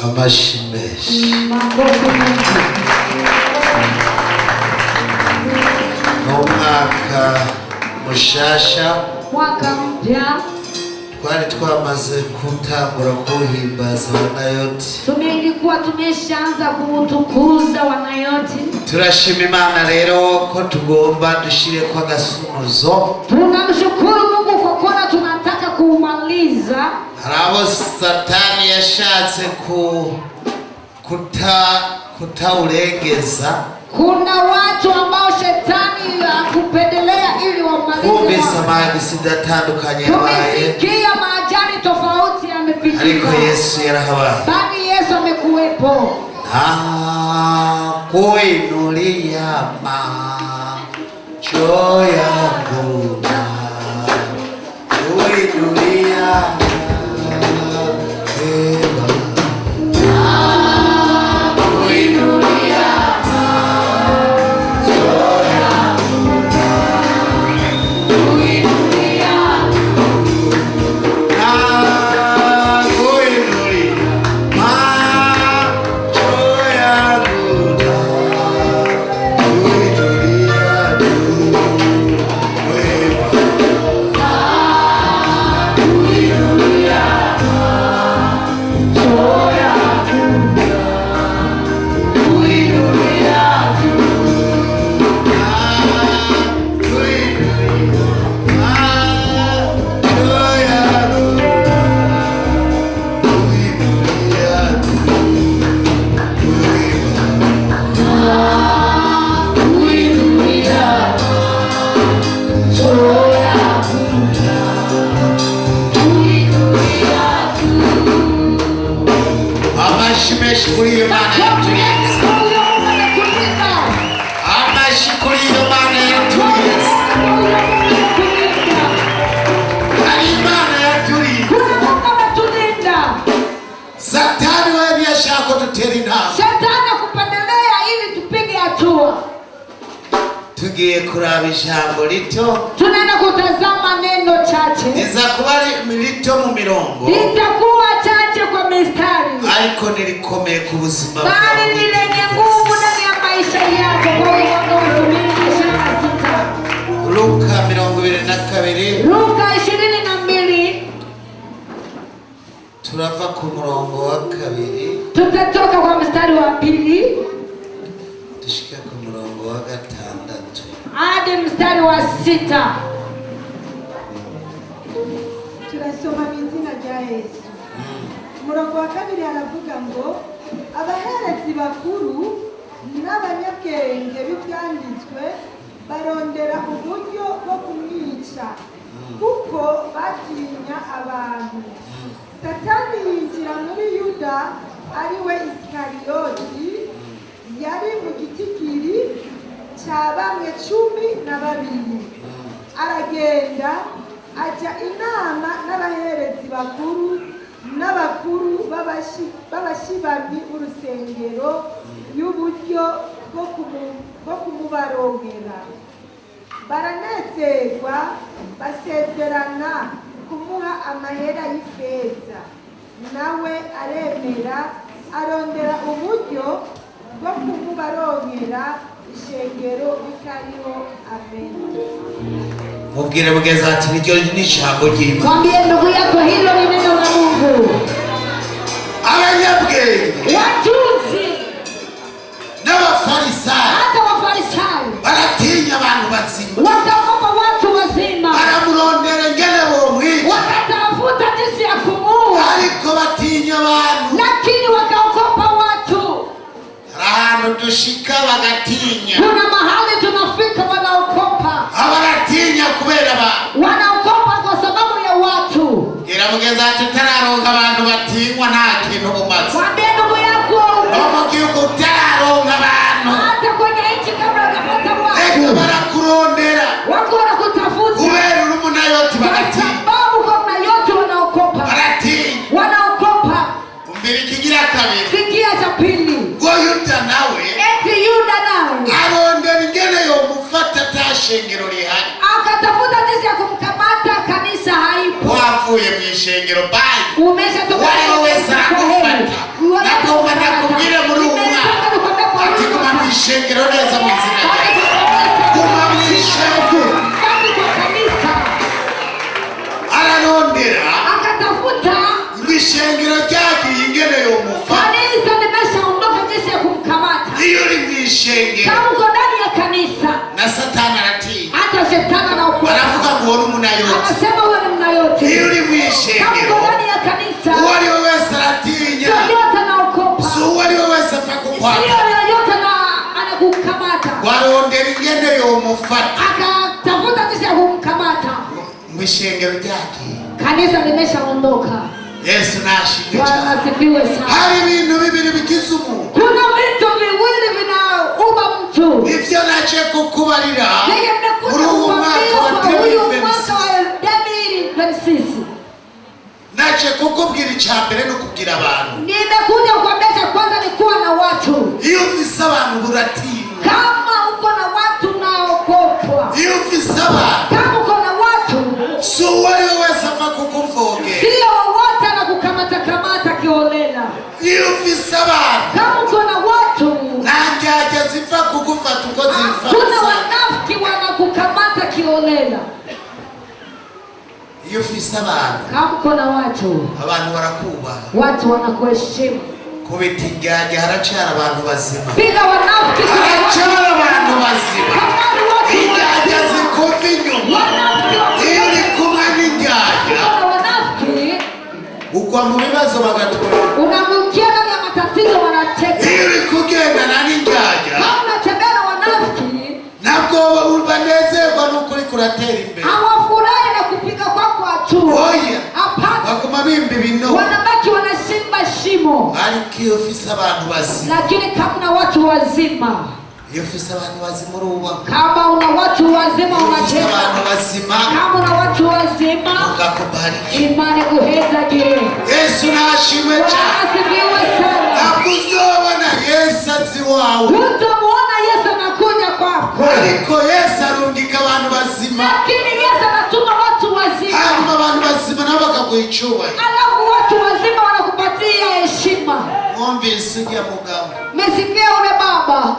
Amashimeshi. Mwaka mushasha, mwaka mpya, twari twamaze kutangura kuhimbaza wanayoti. Tumekuwa tumeshaanza kutukuza wanayoti. Turashima Imana rero ko tugomba dushire kwa gasunuzo. Tunamshukuru Mungu kwa kuwa tunataka kumaliza. Harabo Satani yashatse kutaulegeza. Kuna watu ambao shetani akupendelea ili wamalize. Kumbe samadi sidatandukanye yabaye. Tumesikia maajali tofauti yamepitika. Ariko Yesu yarahabaye. Bali Yesu amekuwepo. Kuinulia macho yangu na kuinulia kuraba ijambo lito. Tunaenda kutazama neno chache. Niza kuba lito mu mirongo. Litakuwa chache kwa mistari. Ariko nilikomeye ku buzima bwawe. Bali ni lenye nguvu ndani ya maisha yako kwa mwaka wa 2026. Luka 22. Luka 22. Turava ku murongo wa 2. Tutatoka kwa mstari wa 2. Tushika ku murongo wa 6. Hadi mstari wa 6. Turasoma izina rya Yesu. Umurongo wa 2 aravuga ngo abaherezi bakuru n'abanyabwenge b'ibyanditswe barondera uburyo bwo kumwica kuko batinya abantu. Satani yinjira muri Yuda ari we Iskariyoti, yari mu gitigiri cya bamwe 12. Aragenda ajya inama n'abaherezi bakuru n'abakuru b'abashibamyi b'urusengero y'uburyo bwo kumubarongera. Baranezerwa, basezerana kumuha amahera y'ifeza, nawe aremera, arondera uburyo bwo kumubarongera. Ishengero rikariho. Amen. Mubwire mugeza ati niryo ni ijambo ry'Imana. Mwambie ndugu yako hilo ni neno la Mungu. Abanyabwenge, wajuzi n'abafarisayo, hata wafarisayo baratinya abantu bazima, wakaogopa watu wazima, baramurondera ngene bomwica, wakatafuta jinsi ya kumuua, ariko batinya abantu, lakini wakaogopa watu. Ahantu dushika bagatinya. Kuna mahali tunafika wanaogopa. Abaratinya kubera abantu, wanaogopa kwa sababu ya watu. Gira mugeza ati tararonka abantu batinywa nta kintu bumaze. Mwambie ndugu yako no mu gihugu tararonka abantu, hata kwenye nchi kabla hujapata watu, eka barakurondera, wako wanakutafuta kubera uri munayoti bagatinya, sababu kwa munayoti wanaogopa, baratinya, wanaogopa. Umbiri kigira kabiri, sikia cha pili, ngo Yuda nawe eti Yuda nawe arondera ingene yo mufata tashengero rihari, akatafuta jinsi ya kumkamata, kanisa haipo. wavuye mu ishengero bali Umeshatoka wewe wese akufata kukwata yoyote na anakukamata. warondera ingene yomufata Akatafuta jinsi ya kumkamata. mwishengero ryake Kanisa limeshaondoka. Yesu nashimwe Bwana cyane. asifiwe sana. Hari ibintu bibiri bigize umuntu. Kuna vitu viwili vinaumba mtu. Ivyo naje kukubarira Yeye muri uwo mwaka wa 2026. naje kukubwira icyambere no kugira abantu. Nimekuja kuambia kwanza ni kuwa na watu. Iyo ufise abantu buratinya. Kama uko na watu naogopwa. Iyo ufise abantu Kama uko na watu so wale wese apfa kukuvoge. sio wote anakukamata kiolela. Iyo ufise abantu Kama uko na watu nanjye zipfa kugufata uko zifata. kuna wanafiki wanakukamata kiolela. Iyo ufise abantu Kama uko na watu barakubaha. watu wanakuheshimu. Kubita injyajya haracyari abantu bazima. Piga wanafiki Haracyari abantu bazima. Injyajya zikuva inyuma. Iyo uri kumwe n'injyajya ugwa mu bibazo bagatwara. unamukia ndani ya matatizo wanacheka. Iyo uri kugendana n'injyajya Kama unatembea na wanafiki ntabwo banezerwa n'uko uri kuratera imbere. hawafurahi na kupiga kwako hatua. Oya Hapana, baguma bimba ibinogo. wanabaki wanashimba shimo. Ariko iyo ufise abantu bazima, Lakini kama una watu wazima, iyo ufise abantu bazima urubaka. kama una watu wazima Iyo ufise unacheka. abantu bazima Kama una watu wazima ugakubariki. imani guheza gire. Yesu nashimwe cyane. Asifiwe sana. Ntabwo uzobona Yesu azi wawe, Utamuona Yesu anakuja kwako. ariko Yesu arungika abantu bazima. Lakini Yesu anatuma watu wazima. Hanyuma abantu bazima nabo bakaguha icyubahiro. Alafu watu wazima wanakupatia heshima. Mwumvise ujya mugabo, Mesikia ule baba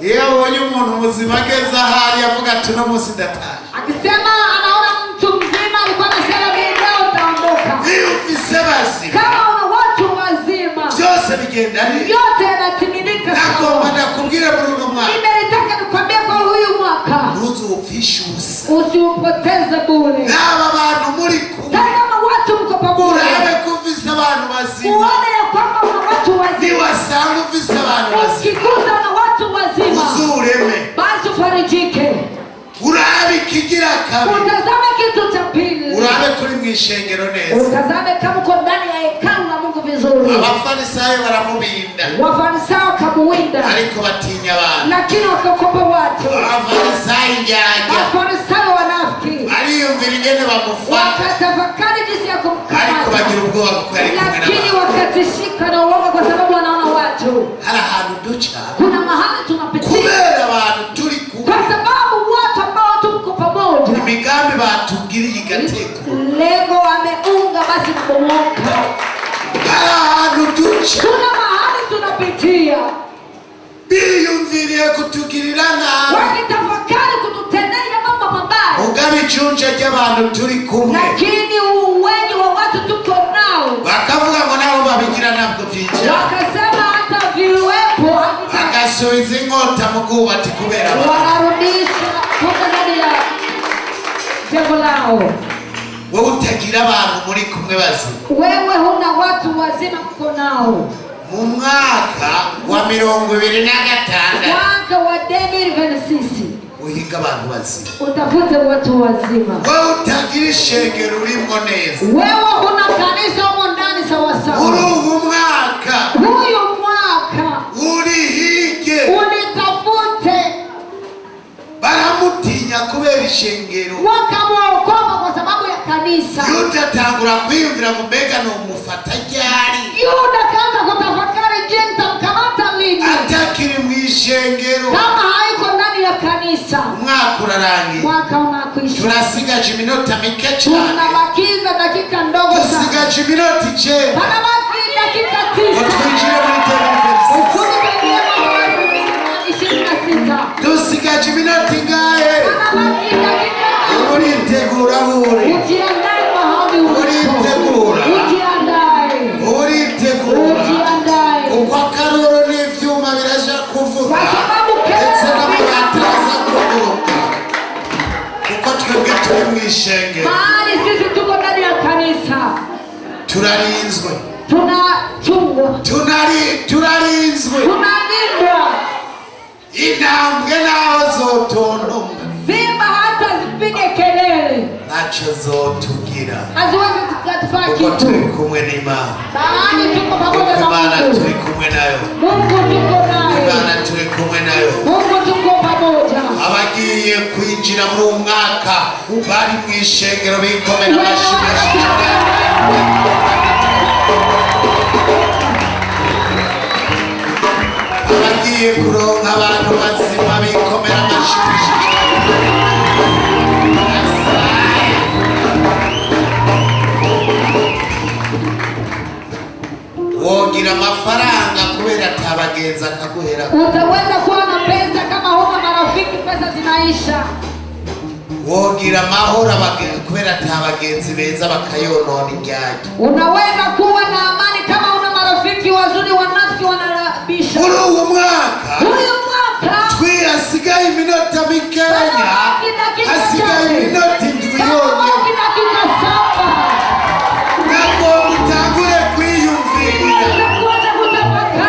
iyo abonye umuntu muzima ageze ahari avuga ati uno munsi ndataha. akisema anaona mtu mzima alikuwa anasema mimi leo utaondoka. Iyo ufise bazima Kama una watu wazima byose bigenda neza. yote yanatimilika Nagomba sawa. ndakubwire muri uno mwaka Nimelitaka nikwambie kwa huyu mwaka ntuzupfishe ubusa. usiupoteze bure. N'aba bantu muri kumwe Tazama watu mko pamoja. urabe ko ufise abantu bazima. Uone ya kwamba una watu wazima. Niwasanga ufise abantu bazima Ukikuta na watu wazima uzureme. basi ufarijike. Urabe ikigira kabiri. Utazame kitu cha pili. Urabe kuri mwishengero neza. Utazame kama uko ndani ya hekalu la Mungu vizuri. Abafarisayo baramubinda Wafarisayo kamuwinda ariko batinya abantu. lakini wakakopa watu. Abafarisayo injyajya Wafarisayo wanafiki bariyumvira ingene bamufata wakatafakari jinsi ya ariko kumkamata, bagira ubwoba kuko yari kumwe lakini n'abantu. wakatishika na uoga kwa sababu wanaona watu. Hari ahantu duca Kuna mahali tunapitia kubera abantu turi kumwe, kwa sababu watu ambao tuko pamoja, imigambi batubwiriye igateko. lengo wameunga basi kubomoka. Hari ahantu duca Kuna mahali tunapitia biyumviriye kutugirira nabi, wakitafakari kututendea mambo mabaya, mugabe icunca ry'abantu turi kumwe lakini uwengi wa watu tuko nao bakavuga ngo nabo babigira ntabwo byinjira, wakasema hata viwepo bagasubiza inkota mu bwubati kubera abantu. wanarudisha kutoka ndani ya jengo lao. Wowe utagira abantu muri kumwe bazima, Wewe huna watu wazima mko nao. mu mwaka wa 2026 Mwaka wa 2026 uhiga abantu bazima. utafute watu wazima. Wowe utagira ishengero urimo neza, Wewe huna kanisa humo ndani sawa muri sawa. ubu mwaka Huyu mwaka urihige. unitafute. Baramutinya kubera ishengero. Wakamwokopa kwa sababu ya kanisa. Yuda atangura kwiyumvira ngo mbega ni umufata ryari, Yuda kaanza kutafakari, je, nitamkamata lini atakiri mu ishengero. kama haiko ndani ya kanisa. Umwaka urarangiye, Mwaka unakwisha, turasigaje iminota mike cyane, tunabakiza dakika ndogo sana, dusigaje iminota 9 panabaki dakika ngo 9 twinjire muri televiziyo. ukuni pengine mwaka wa 2026 Dusigaje iminota ingahe? panabaki dakika 9. Uritegura uri, Ujiandae mahali ulipo, uritegura, ujiandae, uritegura ujiandae, kuko akaruru n'ivyuma biraja kuvuga kwa sababu ndetse kesho n'amabati araza kuguruka, kuko twebwe turi mu ishengero mahali sisi tuko ndani ya kanisa turarinzwe. tuna tunachungwa, turarinzwe, tunalindwa. intambwe naho zotontomwa, Simba hata zipige kelele ntacyo zotugira, haziwezi zikatufanya kuko kitu. turi kumwe n'Imana. Maana tuko pamoja Kuko na Imana Mungu. turi kumwe nayo, Mungu tuko naye, Imana turi kumwe nayo. Mungu tuko pamoja. Abagiye kwinjira muri uwo mwaka bari mu ishengero bikomera amashyi menshi cyane. Abagiye kuronka abantu bazima bikomera amashyi menshi cyane. Wogira amafaranga kubera atabagenzi akaguhera. Utaweza kuwa na pesa kama huna marafiki, pesa zinaisha. Wogira amahoro kubera atabagenzi beza bakayonona indyarya. Unaweza kuwa na amani kama una marafiki wazuri, wanafiki wanarabisha. Muri uwo mwaka Huyu mwaka hasigaye iminota mikenya, hasigaye iminota indwi yonyine. dakika 7 Ntabwo mutangure kwiyumvira,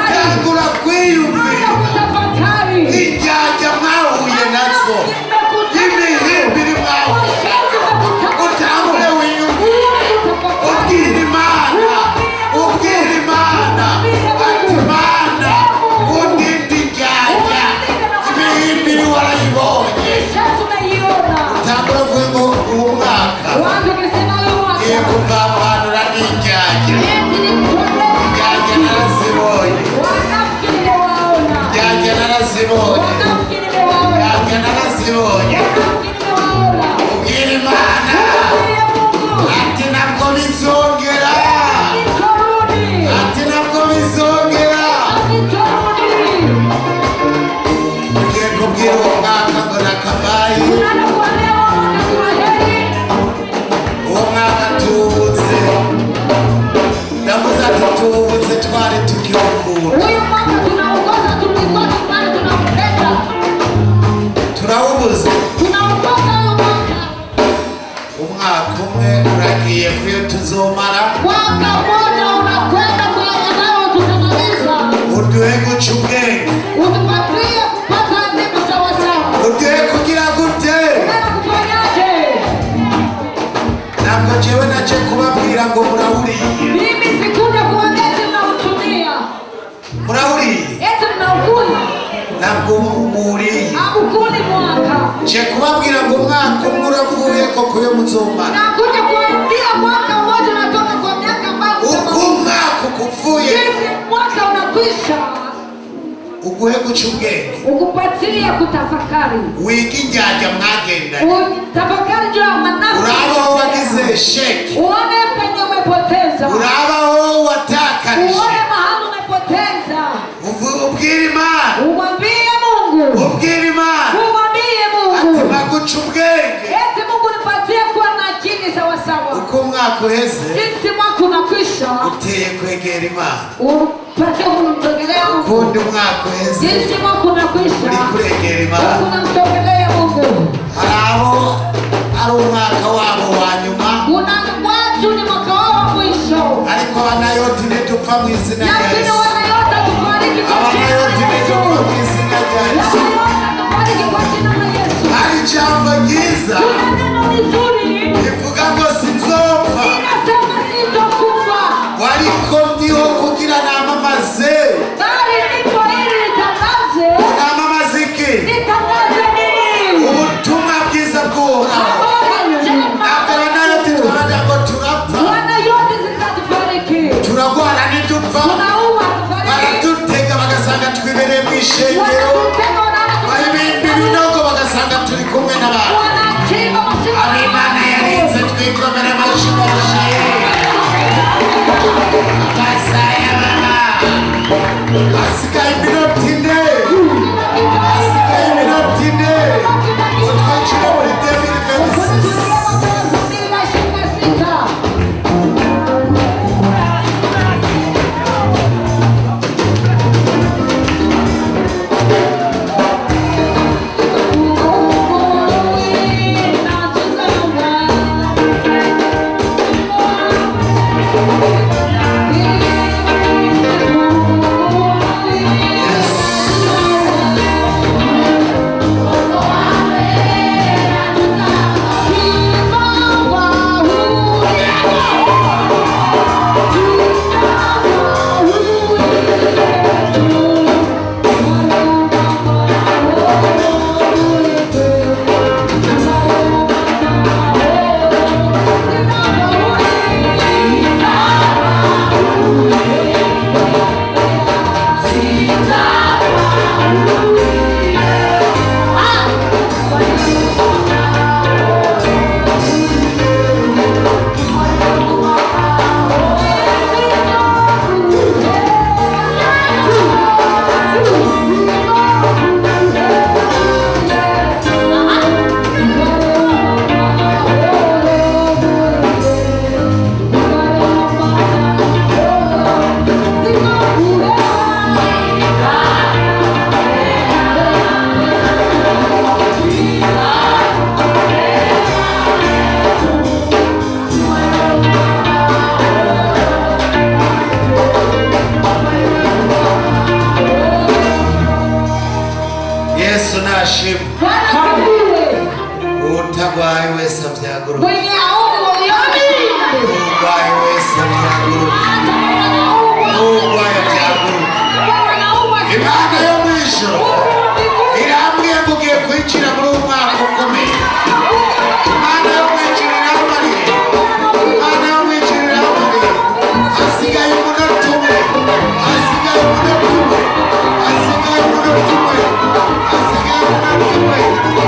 tangura kwiyumvira indyarya mwahuye nazo, imihimbiri mwahuye. Utangure wiyumvire, ubwire Imana, ubwire Imana ati Mana undinde indyarya, imihimbiri warayibonye. Utangure vuga ngo uwo mwaka ngiye kuvavanura n'indyarya, indyarya narazibonye, indyarya narazibonye, indyarya narazibonye. Ubwire Imana ati ntabwo bizongera, ati ntabwo bizongera. Ugiye kubwira uwo mwaka ngo nakabaye, uwo mwaka tubutse, ndavuze ati tubutse twari tukiwukunda, turawubuze. Umwaka umwe uragiye kuyo tuzomara, uduhe guca ubwenge, uduhe kugira gute. Ntabwo jewe naje kubabwira ngo murawuriye, murawuriye, ntabwo muriye. Je kubabwira ngo umwaka umwe uravuye koko yo muzomara. Uko umwaka ukuvuye uguhe guca ubwenge, ukupatia kutafakari, wiga indyarya mwagenda, utafakari juu ya manafsi, urabaho wagize sheki, uone penye umepoteza, urabaho watakarije, uone mahali umepoteza. ubwire Imana, Umwambie Mungu, ubwire Imana umwambie ati Mungu, maguca ubwenge. eti Mungu nipatie kuwa na akili sawa sawa. Uko umwaka uheze Jinsi mwaka unakwisha, uteye kwegera Imana, upate kumsogelea Mungu. ukundi umwaka uheze Jinsi mwaka unakwisha, uri kuregera Imana. unamsogelea Mungu. Hari abo ari umwaka wabo wa nyuma, Kuna watu ni mwaka wao wa mwisho, ariko abanayoti ntidupfa mu izina rya lakini Yesu, wanayota tufariki kwa jina abanayoti la ntidupfa Yesu. mu izina rya Yesu. Wanayota tufariki kwa jina la Yesu. Hari ijambo ryiza Kuna neno nzuri rivuga ngo sinzopfa, inasema sitokufa, ariko ndiho kugira namamaze. bali nipo ili nitangaze. Namamaze iki? Nitangaze nini? Ubutumwa bwiza bw'Uhoraho. Habari njema. Ntabwo abanayoti twagira ngo turapfa, Wanayoti zitatufariki. turagwara ntidupfa, Tunaua tufariki. baradutega bagasanga twibereye mu ishengero, Wanatutega baribimba ibinogo bagasanga turi kumwe n'abantu. wanachimba mashimo. Abo Imana yarinze twikomera amashyi menshi. Abasaya baba, hasigaye iminota ine, hasigaye iminota ine ngo twinjire muri 2026. Thank you. nashimwe Bwana asifiwe. utagwaye wese abyagura Mwenye auni waliona. urwaye wese abyagura Hata kama anaumwa. urwaye abyagura Kama anaumwa. imana yo mu ijoro irambwiye ngo ugiye kwinjira muri uwo mwaka ukomeye. Imana yo mu ijoro irambariye, Imana yo mu ijoro irambariye. Hasigaye umunota umwe, hasigaye umunota umwe, hasigaye umunota umwe, hasigaye umunota umwe,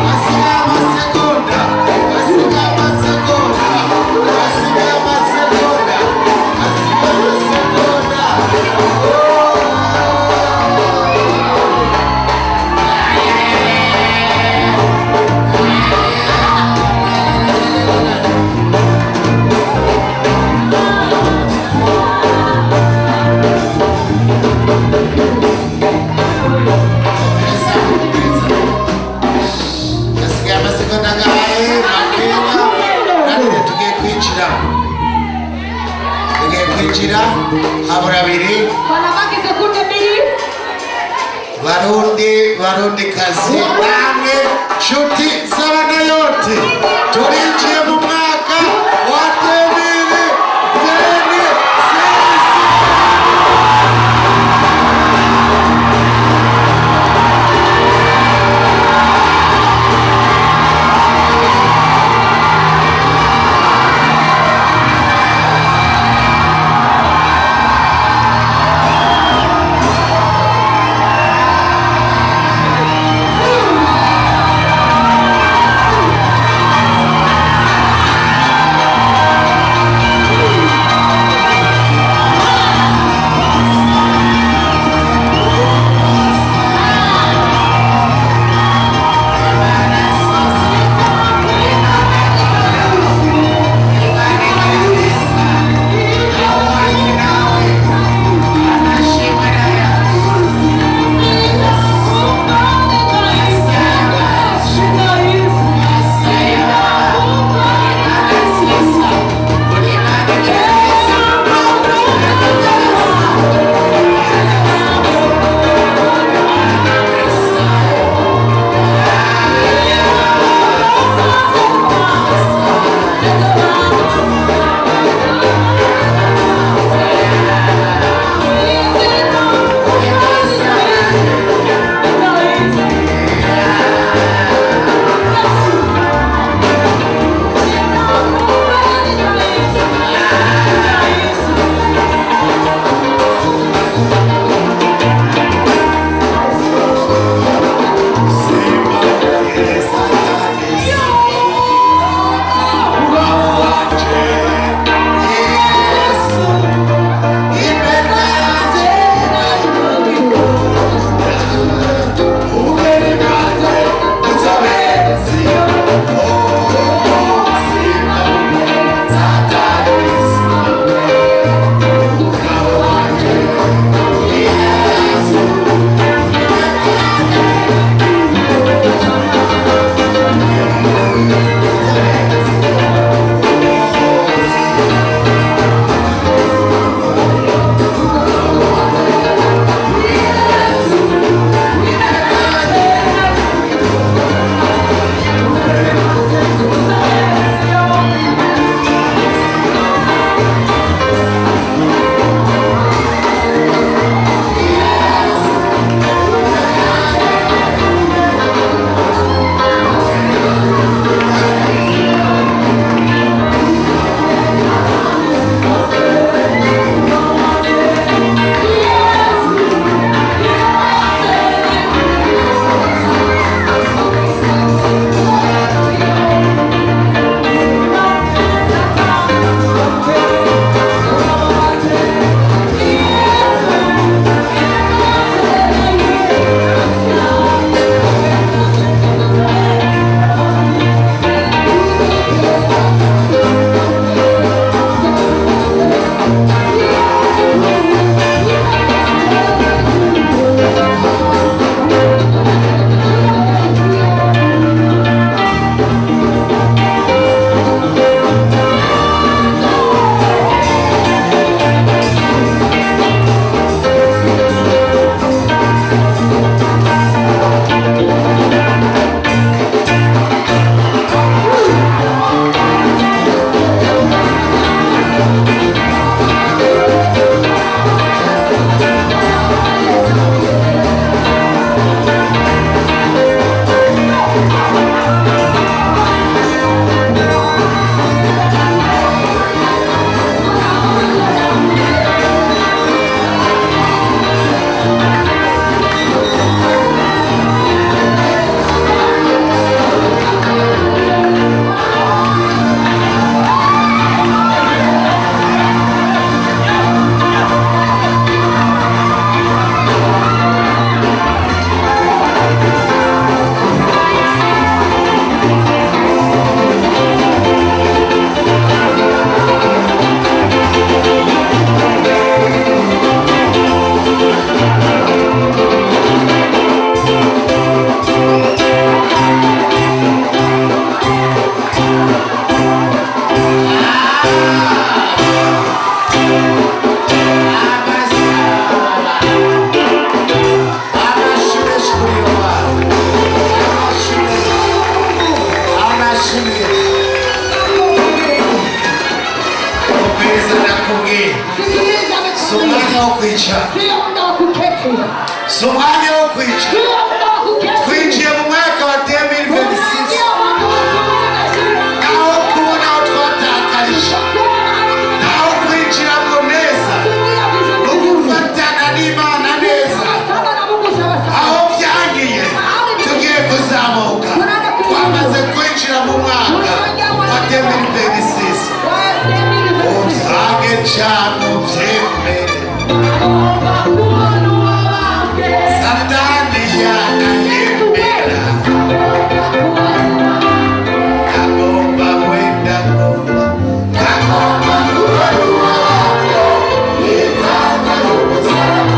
hasigaye amasegonda, hasigaye amasegonda, hasigaye amasegonda, hasigaye amasegonda. Hasigaye amasegonda angahe? Makeya. Nanone tugiye kwinjira habura abiri. Wanabaki sekunde mbili. Barundi kazi namwe nshuti z'abana yote turinjiye mu mwaka wa 2026. kwicara, sio muda wa kuketi, si umwanya wo kwicara. sio muda wa kuketi. Twinjiye mu mwaka wa 2026 Unaingia mwaka wa 2026. naho kubona aho twatakarije, naho kwinjiramo neza no gufatana n'Imana neza, aho byangiye tugiye kuzamuka. Twamaze kwinjira mu mwaka wa 2026. Ubyange cyane ubyemere, Satani yanayemera, agomba wenda agomba kubaruwa yitanga n'ubuzima.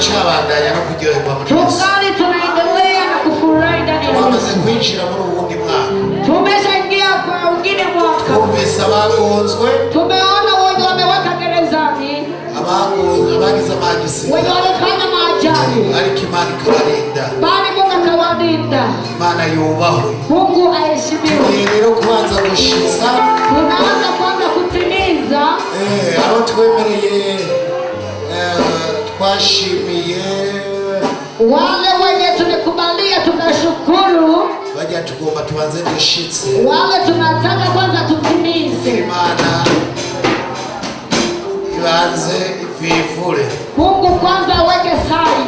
turacabandanya no kuryoherwa muri Yesu. tungali tunaendelea na kufurahi ndani ya Twamaze Yesu. kwinjira muri uwundi mwaka. Tumeshaingia kwa mwingine mwaka. Twumvise abagonzwe, Tumeona wenye wameweka gerezani, abagize amagisi, wenye wamefanya maajali, ariko Imana ikabarinda. bali Mungu akawalinda. Imana yubahwe. Mungu aheshimiwe. Tugiye rero kubanza gushitsa Tunaanza kwanza kutimiza abo twemereye, twashimiye, wale wenye tumekubalia, tunashukuru. bajya tugomba tubanze dushitse. Wale tunataka kwanza tutimize. Imana ibanze ivivure. Mungu kwanza aweke saini.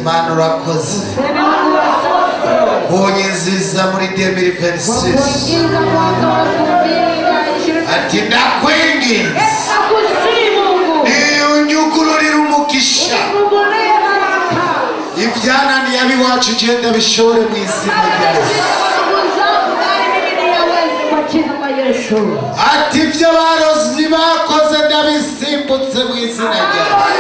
Imana urakoze kunyiziza muri 2026 ati ndakwinginze unyugururire umugisha ibyananiye abiwacu ugenda bishore mu izina rya Yesu. Ati ibyo barozi bakoze ndabisimbutse mu izina rya Yesu.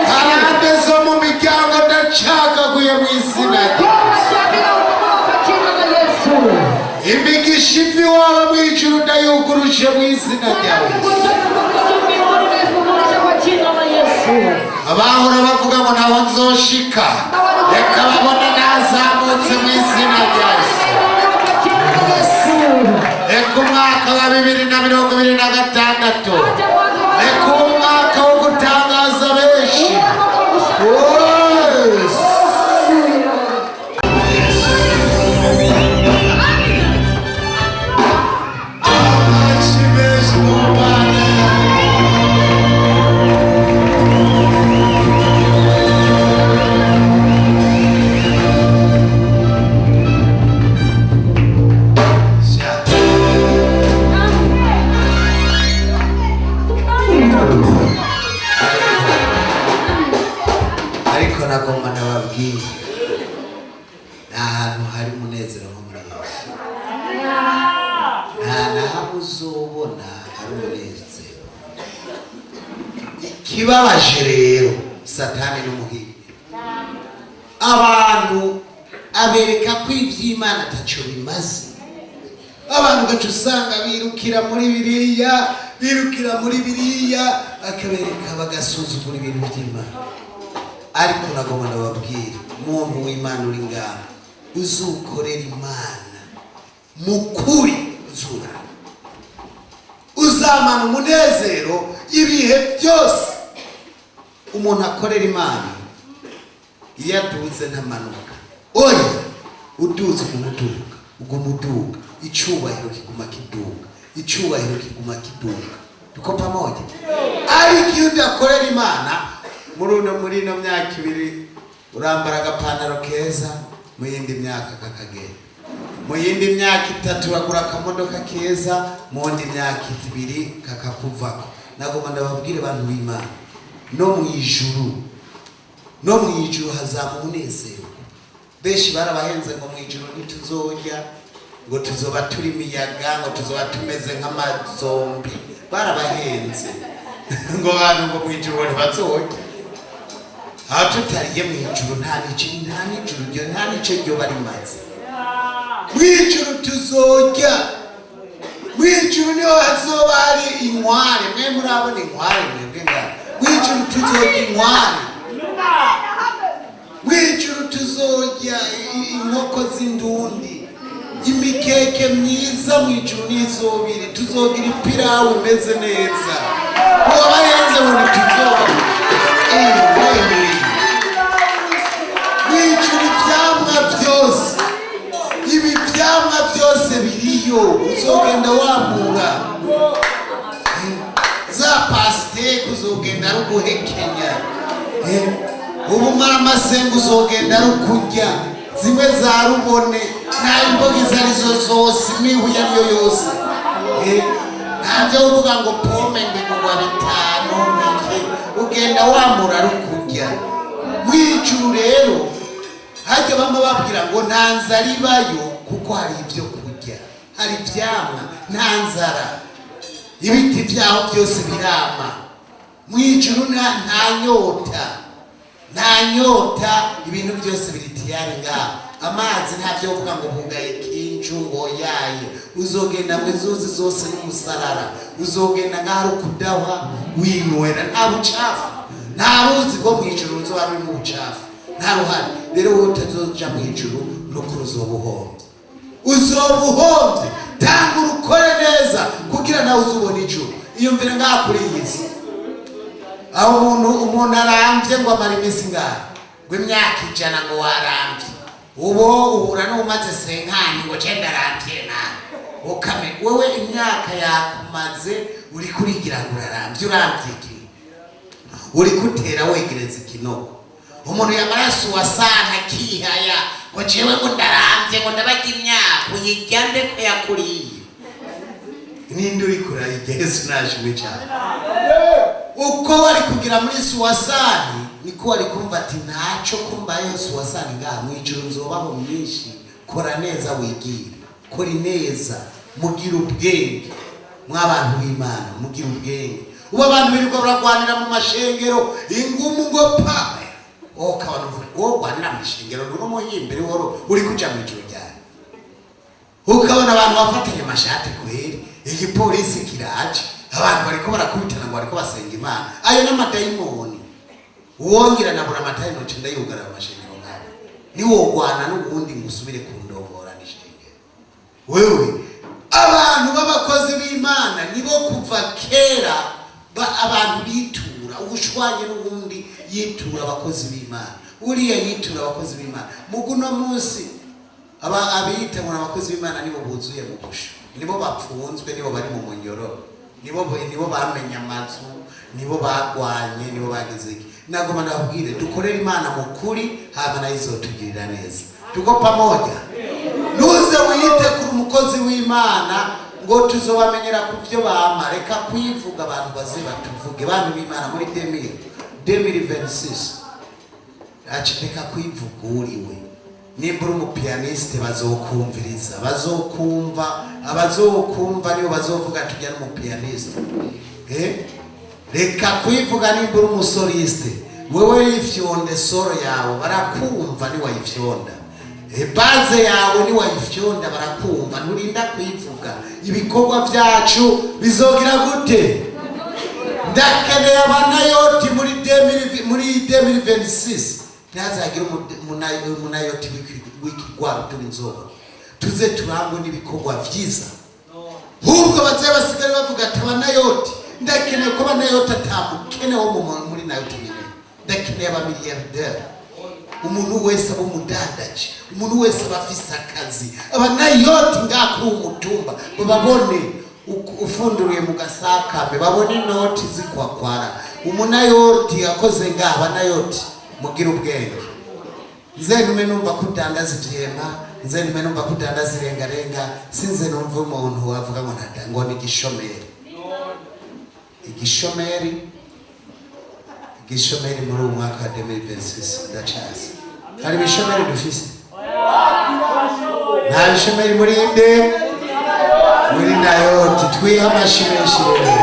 Karande zo mu miryango ndacagaguye mu izina rya Yesu. Imigisha ivi waba mu ijuru ndayuguruje mu izina rya Yesu. Abahora bavuga ngo ntaho nzoshika reka babone nazamutse mu izina rya Yesu. Reka umwaka wa 2026 reka umwaka wo gutangaza benshi. ikibabaje rero satani n'umuhimbi abantu abereka ko iby'Imana ataco bimaze. Abantu gacu usanga birukira muri biriya akabereka bagasuzugura ibintu by'Imana. Ariko nagomba nababwira muntu w'Imana uri ngaho uzukorera Imana mukuri uzamana umunezero ibihe byose. Umuntu akorera Imana iyo aduze ntamanuka, oya uduze umuduga icyubahiro kiguma kiduga. Tuko pamoja? Ariko iyo udakorera Imana muri ino myaka 2 urambara agapantaro keza, mu yindi myaka kakagenda, mu yindi myaka 3 uragura akamodoka keza, mu yindi myaka 2 kakakuvako. Nagomba ndababwire abantu b'Imana no mu ijuru hazaba umunezero. Benshi barabahenze ngo mu ijuru ntituzojya, ngo tuzoba turi imiyaga, ngo tuzoba tumeze nk'amazombi. Barabahenze ngo abantu ngo mu ijuru ntibazojya. Aho tutariye mu ijuru nta nico ryo barimaze. Mu ijuru tuzojya, mu ijuru niho hazoba hari inkware. Mwe murabona inkware mwebwe ngaho? Mu ijuru tuzojya inkware, mu ijuru tuzojya inkoko z'indundi, imikeke myiza. Mu ijuru n'izobiri tuzogira ipirawu imeze neza. Wabahenze ngo tuzoba ibyamwa byose biriyo. Uzogenda wamura za pasiteke, uzogenda ari uguhekenya. Ubumara amasenga uzogenda ari ukurya zimwe za rubone, n'imboga izo arizo zose, imihu iyo ariyo yose. Ntabyo uvuga ngo pome mbigurwa 5 ugenda wamura ari ukurya. Mu ijuru rero hajya bamwe babwira ngo nta nzara ibayo kuko hari ibyo kurya, hari ibyamwa, nta nzara, ibiti byaho byose birama. Mu ijuru nta nyota, ibintu byose biri tiyari ngaho. Amazi ntabyo uvuga ngo bugaye kinju ngo yaye. Uzogenda mu inzuzi zose n'umusarara, uzogenda ngaho kudahwa winwera, nta bucafu, nta ruzi rwo mu ijuru ruzoba rurimo ubucafu, nta ruhare. Rero wowe utazoja mu ijuru no uzobuhombye. Tanga urukore neza kugira nawe uzubona ijuru. Iyumvire ngaho kuri iyi si aho umuntu arambye ngo amara iminsi ngaho ngo imyaka 100 ngo warambye. Ubo uhura n'umaze senkani ngo cenda arambye nawe ukame. Wewe imyaka yakumaze uri kurigira ngo urambye iki? Uri kutera wegereza ikinogo. Umuntu yamaraso wasana kihaya ngo jewe ngo ndarambye ngo ndabaga imyaka uyijyande ko yakuriye. Ninde uri kurayige? Yesu nashimwe cyane. Uko wari kugira muri suwasani niko wari kumva ati ntaco kumbaye suwasani ngaha mu ijuru nzobaho myinshi. Kora neza wigira, kora neza, mugira ubwenge. Mw'abantu b'Imana mugira ubwenge. Ubu abantu birirwa baragwanira mu mashengero ingumu ngo pa ukabona wogwanira mu mashengero no muhimbere woro uri kuja mu ijuru ryari. Ukabona abantu bafatanye amashati kweri, igipolisi kiraje, abantu bariko barakubitana ngo bariko basenga Imana. Ayo n'amadayimoni. Uwongira nabura amatayino cenda yugara amashengero ngaho. Ni wogwana n'ubundi ngusubire kundongora n'ishengero. Wewe abantu b'abakozi b'Imana nibo kuva kera abantu bitura. Ubushwanye n'ubundi yitura abakozi b'Imana. Uriya yitura abakozi b'Imana. Muguno munsi abiyita ngo abakozi b'Imana nibo buzuye mu busho, nibo bapfunzwe, nibo bari mu munyororo, nibo bamenye amazu, nibo bagwanye, nibo bageze iki. Nagoma ndabwire dukorera Imana mukuri, haba na izotugirira neza. Tuko pamoja. Nuze wiyite kuri umukozi w'Imana ngo tuzobamenyera kuvyo bama. Reka kwivuga abantu baze batuvuge. Bantu b'Imana muri 2026 aciteka kwivuga uriwe. Nimbura umupianiste bazokumviriza, bazokumva, abazokumva niyo bazovuga tujya n'umupianiste. reka kwivuga nimba uri umusoliste wewe yifyonde soro yawe barakumva ni wayifyonda baze yawe ni wayifyonda barakumva nturinda kwivuga ibikorwa byacu bizogira gute ndakeneye abanayoti muri 2026 ntazagira umunayoti w'ikigwaro turi nzoba tuze turangwe n'ibikorwa byiza hubwo baze basigare bavuga ati abanayoti ndakeneye ko abanayoti atamukene wo muri nayoti nyine ndakeneye abamiliyarderi umuntu wese aba umudandaji umuntu wese aba afise akazi abanayoti ngakuru umutumba babone ufunduriye mu gasakame babone inoti zikwakwara umunayoti yakoze ngaha abanayoti mugira ubwenge nze nume numva kudandaza ivyema nze nume numva kudandaza irengarenga sinze numva umuntu wavuga ngo ngo ni igishomeri muri uyu mwaka wa 2026 ndacaza hari ibishomeri dufise nta bishomeri muri inde muri nayoti twiha amashimeshi rero